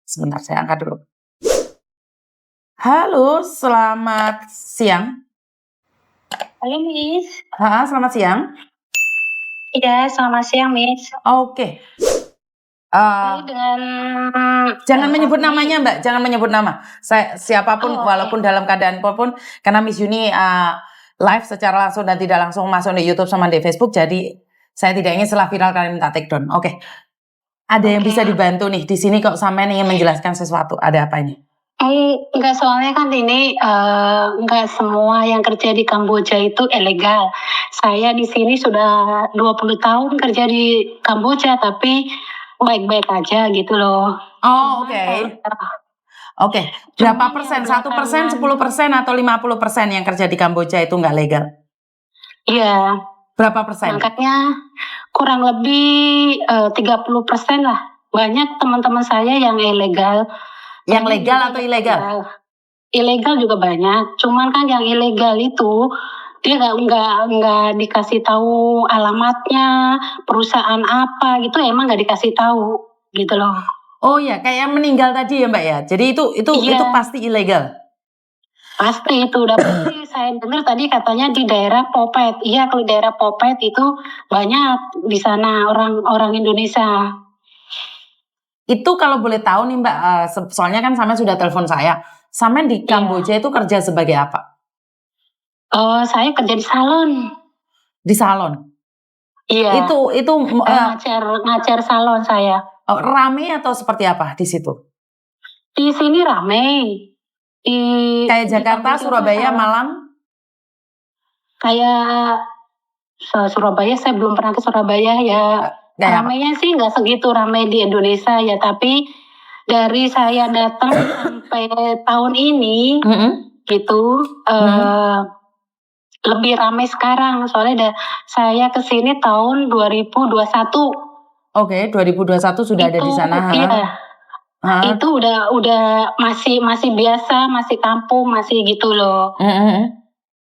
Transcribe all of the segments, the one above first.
Sebentar saya angkat dulu. Halo, selamat siang. Halo Miss. Selamat siang. Iya, selamat siang Miss. Oke. Saya dengan Jangan menyebut ini. namanya Mbak, jangan menyebut nama. Saya siapapun, Oh, walaupun dalam keadaan apapun, karena Miss Yuni live secara langsung dan tidak langsung masuk di YouTube sama di Facebook, jadi saya tidak ingin setelah viral kalian minta take down. Oke. Ada yang bisa dibantu nih di sini kok sampean ingin menjelaskan sesuatu. Ada apa ini? Enggak, soalnya kan ini enggak semua yang kerja di Kamboja itu ilegal. Saya di sini sudah 20 tahun kerja di Kamboja, tapi baik-baik aja gitu loh. Oh, oke. Oke, berapa persen? 1%, 10%, atau 50% yang kerja di Kamboja itu nggak legal? Iya. Berapa persen? Makanya kurang lebih 30% lah. Banyak teman-teman saya yang ilegal. Yang legal atau ilegal? Ilegal juga banyak. Cuman kan yang ilegal itu dia nggak dikasih tahu alamatnya, perusahaan apa gitu, emang nggak dikasih tahu gitu loh. Oh ya, kayak yang meninggal tadi ya Mbak ya. Jadi itu Iya. pasti ilegal. Pasti itu udah pasti. Saya dengar tadi katanya di daerah Popet. Iya, kalau daerah Popet itu banyak di sana orang Indonesia. Itu kalau boleh tahu nih Mbak, soalnya kan Samen sudah telepon saya. Samen di Kamboja itu kerja sebagai apa? Oh, saya kerja di salon. Di salon? Iya. Itu ngajar salon saya. Rame atau seperti apa di situ? Di sini rame. Kayak Jakarta, Surabaya, Malang? Kayak Surabaya, saya belum pernah ke Surabaya ya. Ramenya sih nggak segitu ramai di Indonesia ya, tapi dari saya datang sampai tahun ini gitu lebih ramai sekarang, soalnya saya kesini tahun 2021. Oke, 2021 sudah ada di sana. Iya. Itu udah masih biasa, masih kampung, masih gitu loh.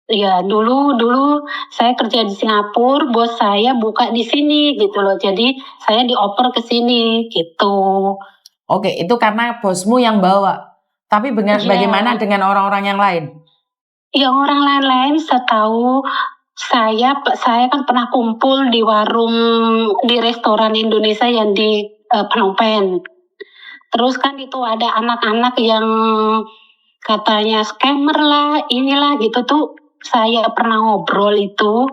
Ya, dulu saya kerja di Singapura, bos saya buka di sini gitu loh. Jadi saya dioper ke sini gitu. Oke, itu karena bosmu yang bawa. Tapi bagaimana dengan orang-orang yang lain? Yang orang lain-lain setahu saya kan pernah kumpul di warung, di restoran Indonesia yang di Phnom Penh. Terus kan itu ada anak-anak yang katanya scammer lah, inilah gitu tuh. Saya pernah ngobrol itu,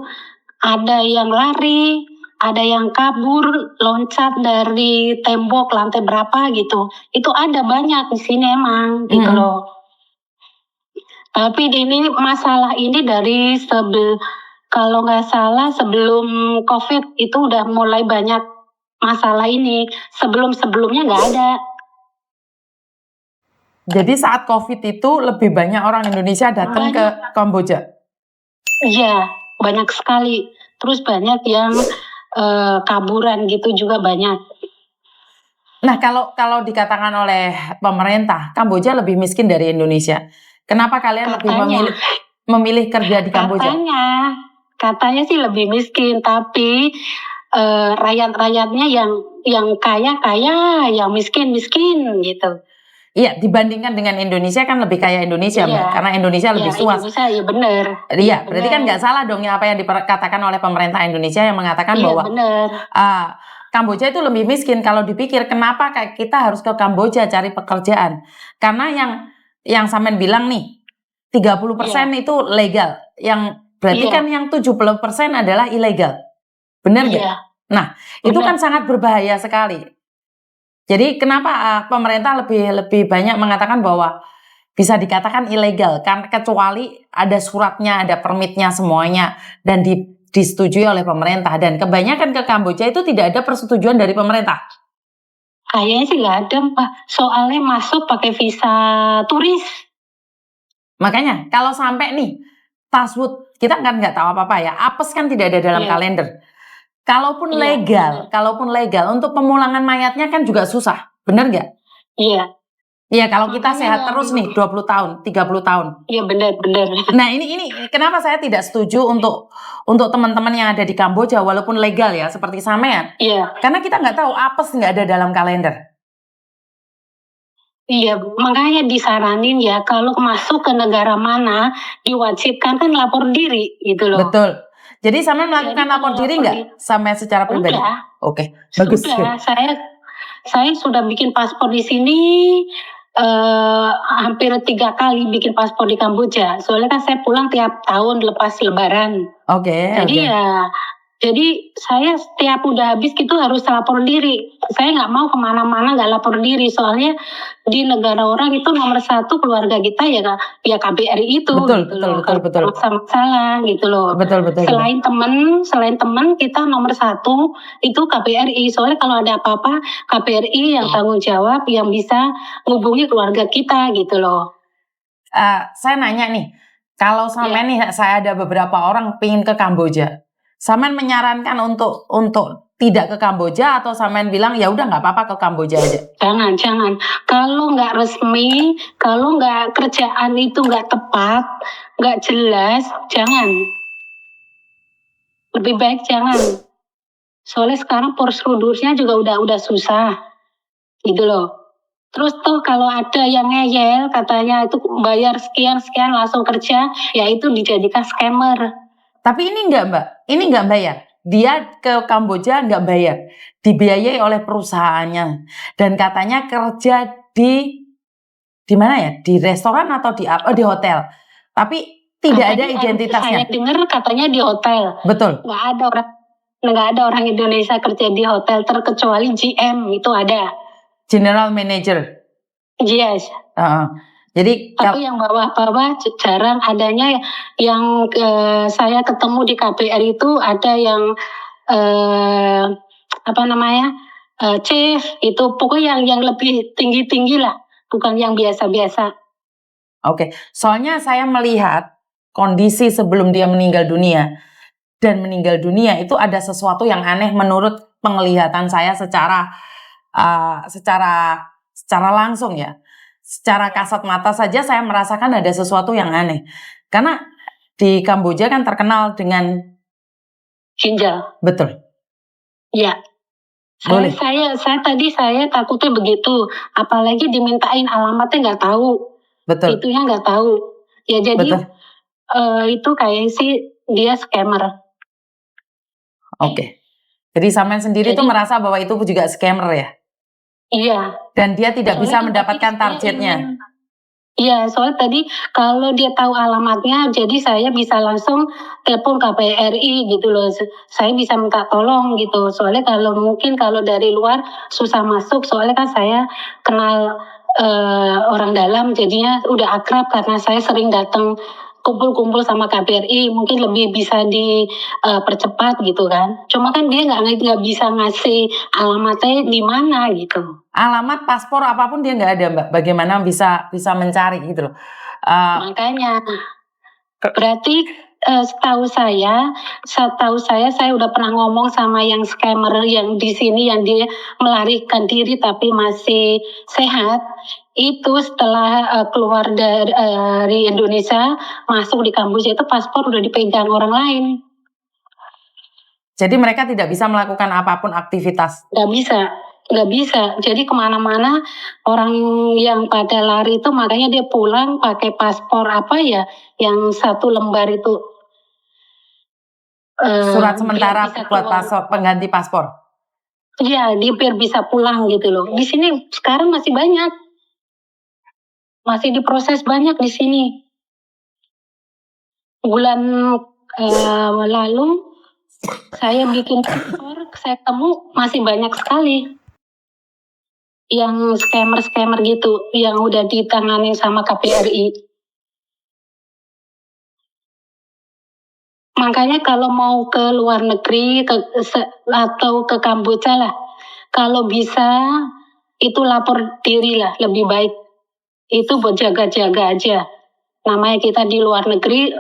ada yang lari, ada yang kabur, loncat dari tembok lantai berapa gitu. Itu ada banyak di sini emang gitu loh. Tapi ini masalah ini dari kalau nggak salah sebelum COVID itu udah mulai banyak masalah ini. Sebelumnya nggak ada. Jadi saat COVID itu lebih banyak orang Indonesia datang ke Kamboja? Iya, banyak sekali. Terus banyak yang kaburan gitu juga banyak. Nah, kalau dikatakan oleh pemerintah, Kamboja lebih miskin dari Indonesia. Kenapa kalian lebih memilih kerja di Kamboja? Katanya sih lebih miskin, tapi rakyat-rakyatnya yang kaya, yang miskin gitu. Iya, dibandingkan dengan Indonesia kan lebih kaya Indonesia, Mbak, karena Indonesia lebih luas. Indonesia, iya benar. Iya, berarti kan nggak salah dong ya apa yang dikatakan oleh pemerintah Indonesia yang mengatakan bahwa Kamboja itu lebih miskin. Kalau dipikir kenapa kita harus ke Kamboja cari pekerjaan? Karena yang Samen bilang nih, 30% itu legal, yang berarti kan yang 70% adalah ilegal. Benar nggak? Nah, itu kan sangat berbahaya sekali. Jadi kenapa pemerintah lebih banyak mengatakan bahwa bisa dikatakan ilegal kan, kecuali ada suratnya, ada permitnya semuanya dan disetujui oleh pemerintah. Dan kebanyakan ke Kamboja itu tidak ada persetujuan dari pemerintah. Kayaknya sih nggak ada, Pak. Soalnya masuk pakai visa turis. Makanya kalau sampai nih password, kita kan nggak tahu apa-apa ya. Apes kan tidak ada dalam kalender. Kalaupun legal untuk pemulangan mayatnya kan juga susah, benar nggak? Iya. Iya, kalau kita sehat terus nih 20 tahun, 30 tahun. Iya, benar. Nah, ini kenapa saya tidak setuju untuk teman-teman yang ada di Kamboja walaupun legal ya, seperti Samean. Iya. Karena kita nggak tahu apes nggak ada dalam kalender. Iya, makanya disaranin ya kalau masuk ke negara mana diwajibkan kan lapor diri gitu loh. Betul. Jadi sampean melakukan Jadi lapor kalau diri lapor nggak sampai secara pribadi? udah, Oke, bagus. sudah. Saya sudah bikin paspor di sini hampir 3 kali bikin paspor di Kamboja. Soalnya kan saya pulang tiap tahun lepas Lebaran. Oke. Jadi saya setiap udah habis gitu harus lapor diri. Saya nggak mau kemana-mana nggak lapor diri. Soalnya di negara orang itu nomor 1 keluarga kita ya KBRI itu. Betul, gitu betul, loh. betul, betul. Masalah gitu loh. Betul. Selain teman kita nomor 1 itu KBRI. Soalnya kalau ada apa-apa KBRI yang tanggung jawab, yang bisa menghubungi keluarga kita gitu loh. Saya nanya nih, kalau sampean nih saya ada beberapa orang pingin ke Kamboja. Sampean menyarankan untuk tidak ke Kamboja atau sampean bilang ya udah nggak apa-apa ke Kamboja aja? Jangan. Kalau nggak resmi, kalau nggak kerjaan itu nggak tepat, nggak jelas, jangan. Lebih baik jangan. Soalnya sekarang prosedurnya juga udah susah, gitu loh. Terus tuh kalau ada yang ngeyel katanya itu bayar sekian langsung kerja, ya itu dijadikan scammer. Tapi ini enggak Mbak, ini enggak bayar. Dia ke Kamboja enggak bayar, dibiayai oleh perusahaannya dan katanya kerja di mana ya? Di restoran atau di hotel. Tapi tidak ada identitasnya. Saya dengar katanya di hotel. Betul. Nggak ada orang Indonesia kerja di hotel terkecuali GM itu ada. General Manager. Yes. Jadi tapi yang bawah-bawah jarang adanya. Yang saya ketemu di KBR itu ada yang chief itu pokoknya yang lebih tinggi lah, bukan yang biasa-biasa. Oke, soalnya saya melihat kondisi sebelum dia meninggal dunia dan meninggal dunia itu ada sesuatu yang aneh menurut penglihatan saya secara langsung ya. Secara kasat mata saja saya merasakan ada sesuatu yang aneh. Karena di Kamboja kan terkenal dengan ginjal. Betul. Iya. Saya takutnya begitu. Apalagi dimintain alamatnya nggak tahu. Betul. Itunya nggak tahu. Ya jadi itu kayak sih dia scammer. Oke. Jadi sampean sendiri tuh merasa bahwa itu juga scammer ya? Iya. Dan dia tidak bisa mendapatkan targetnya. Iya, soalnya tadi kalau dia tahu alamatnya, jadi saya bisa langsung telepon KBRI gitu loh. Saya bisa minta tolong gitu. Soalnya kalau dari luar susah masuk, soalnya kan saya kenal orang dalam, jadinya udah akrab karena saya sering datang kumpul-kumpul sama KBRI, mungkin lebih bisa dipercepat gitu kan. Cuma kan dia nggak bisa ngasih alamatnya di mana gitu. Alamat, paspor, apapun dia nggak ada Mbak. Bagaimana bisa mencari gitu loh. Makanya berarti setahu saya udah pernah ngomong sama yang scammer yang di sini yang dia melarikan diri tapi masih sehat. Itu setelah keluar dari Indonesia masuk di Kamboja itu paspor udah dipegang orang lain. Jadi mereka tidak bisa melakukan apapun aktivitas? Nggak bisa. Jadi kemana-mana orang yang pada lari itu makanya dia pulang pakai paspor yang 1 lembar itu. Surat sementara buat pengganti paspor? Iya, dia biar bisa pulang gitu loh. Di sini sekarang masih banyak. Masih diproses banyak di sini. Bulan lalu saya bikin paspor, saya temu masih banyak sekali yang scammer gitu, yang udah ditangani sama KBRI. Makanya kalau mau ke luar negeri atau ke Kamboja lah, kalau bisa itu lapor diri lah, lebih baik. Itu buat jaga-jaga aja. Namanya kita di luar negeri,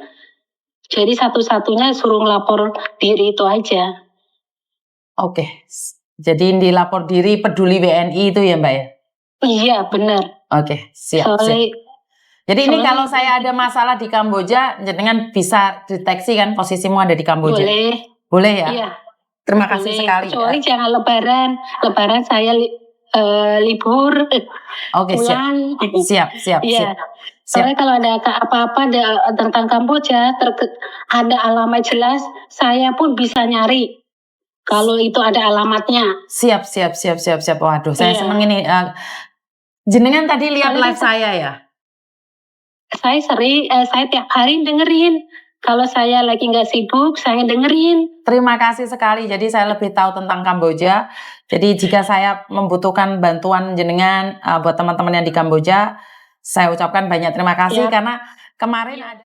jadi satu-satunya suruh lapor diri itu aja. Oke. Jadi dilapor diri Peduli WNI itu ya Mbak ya? Iya benar. Oke, siap. Jadi ini kalau saya ada masalah di Kamboja, jenengan bisa deteksi kan posisimu ada di Kamboja? Boleh ya? Iya. Terima kasih sekali. Kecuali jangan Lebaran saya libur Oke, pulang. siap. Iya. Soalnya kalau ada apa-apa tentang Kamboja, ada alamat jelas, saya pun bisa nyari kalau itu ada alamatnya. Siap. Waduh, saya seneng ini. Jenengan tadi lihat live saya ya? Saya tiap hari dengerin. Kalau saya lagi nggak sibuk, saya dengerin. Terima kasih sekali. Jadi saya lebih tahu tentang Kamboja. Jadi jika saya membutuhkan bantuan jenengan buat teman-teman yang di Kamboja, saya ucapkan banyak terima kasih karena kemarin ada